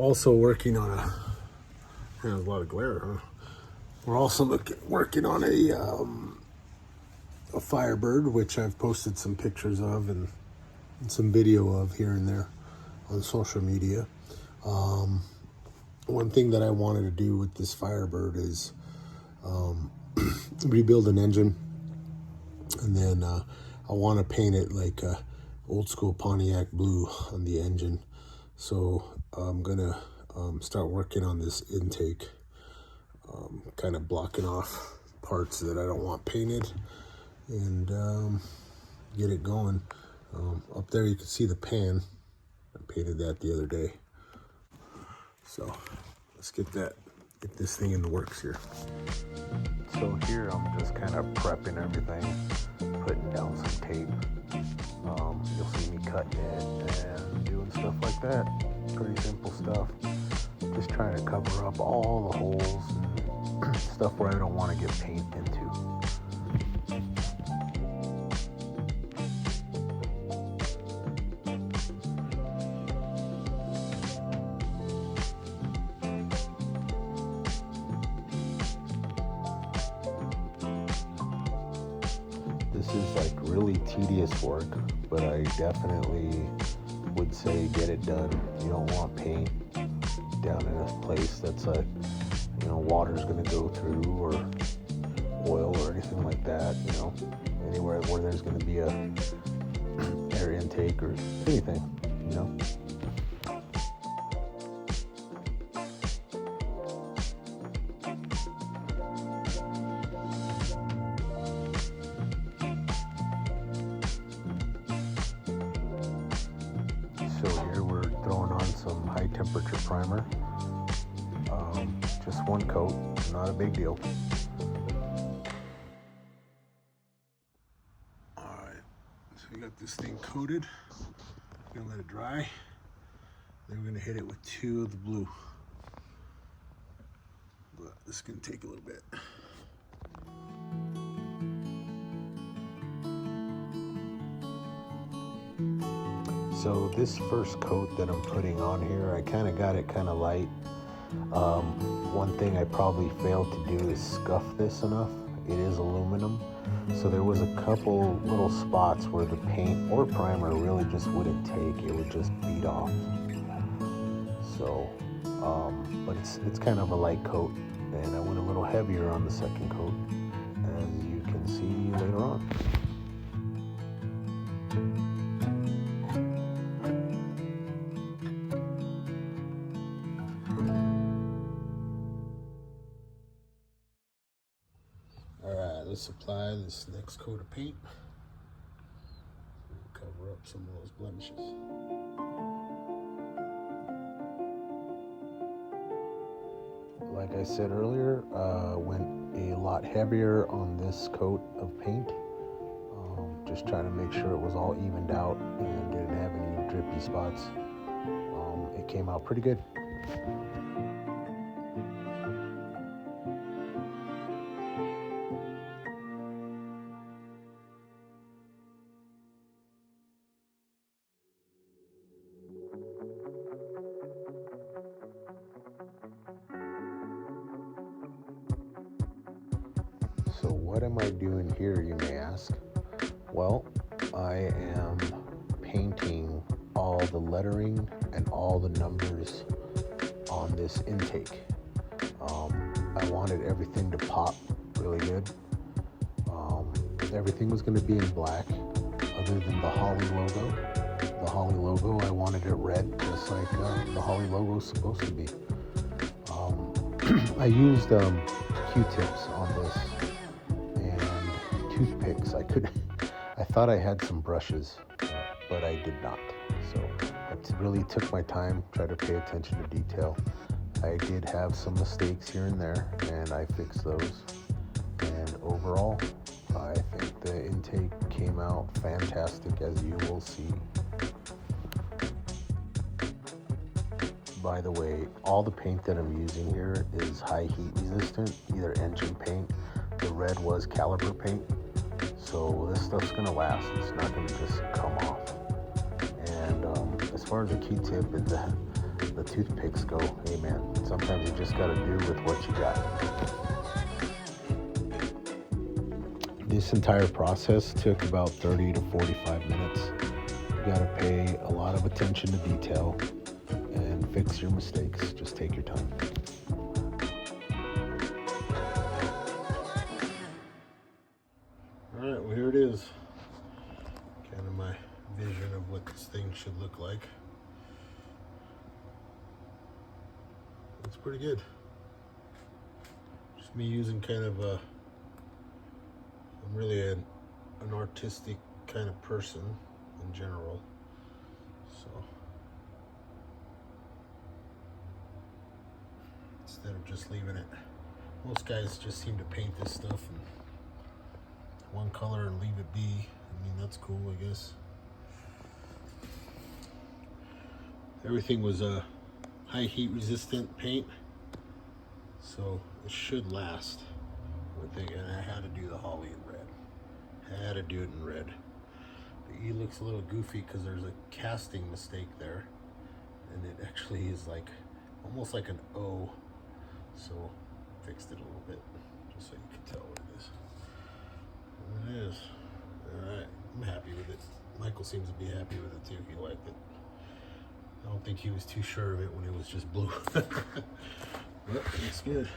also working on there's a lot of glare, huh? We're also working on a Firebird, which I've posted some pictures of and some video of here and there on social media. One thing that I wanted to do with this Firebird is rebuild an engine, and then I want to paint it like a old school Pontiac blue on the engine. So I'm gonna start working on this intake, kind of blocking off parts that I don't want painted, and get it going. Up there you can see the pan. I painted that the other day. So let's get this thing in the works here. So here I'm just kind of prepping everything, putting down some tape. You'll see me cutting it and doing stuff like that. Pretty simple stuff. Just trying to cover up all the holes and stuff where I don't want to get paint into. This is like really tedious work, but I definitely would say get it done. You don't want paint down in a place that's like, water's gonna go through, or oil or anything like that, anywhere where there's gonna be a air intake or anything, So here we're throwing on some high temperature primer. Just one coat, not a big deal. Alright, so we got this thing coated. We're gonna let it dry. Then we're gonna hit it with 2 of the blue. But this is gonna take a little bit. So this first coat that I'm putting on here, I kind of got it kind of light. One thing I probably failed to do is scuff this enough. It is aluminum, so there was a couple little spots where the paint or primer really just wouldn't take. It would just bead off. So, but it's kind of a light coat, and I went a little heavier on the second coat, as you can see later on. Let's apply this next coat of paint. Cover up some of those blemishes. Like I said earlier, went a lot heavier on this coat of paint. Just trying to make sure it was all evened out and didn't have any drippy spots. It came out pretty good. So what am I doing here, you may ask? Well, I am painting all the lettering and all the numbers on this intake. I wanted everything to pop really good. Everything was going to be in black, other than the Holley logo. The Holley logo, I wanted it red, just like the Holley logo is supposed to be. I used Q-tips on this and toothpicks. I thought I had some brushes, but I did not. So I really took my time, tried to pay attention to detail. I did have some mistakes here and there, and I fixed those. And overall, I think the intake came out fantastic, as you will see. By the way, all the paint that I'm using here is high heat resistant, either engine paint. The red was caliper paint. So this stuff's gonna last. It's not gonna just come off. And as far as the Q-tip, the toothpicks go, hey man, sometimes you just gotta do with what you got. This entire process took about 30 to 45 minutes. You gotta pay a lot of attention to detail and fix your mistakes. Just take your time. All right, well, here it is. Kind of my vision of what this thing should look like. Looks pretty good. Just me using kind of a, I'm really an artistic kind of person in general. So instead of just leaving it, most guys just seem to paint this stuff in one color and leave it be. I mean, that's cool, I guess. Everything was a high heat resistant paint, so it should last. And I had to do the Holley in red. Had to do it in red. The E looks a little goofy because there's a casting mistake there, and it actually is like almost like an O. So fixed it a little bit just so you can tell what it is. And it is. Alright, I'm happy with it. Michael seems to be happy with it too. He liked it. I don't think he was too sure of it when it was just blue. But it's good.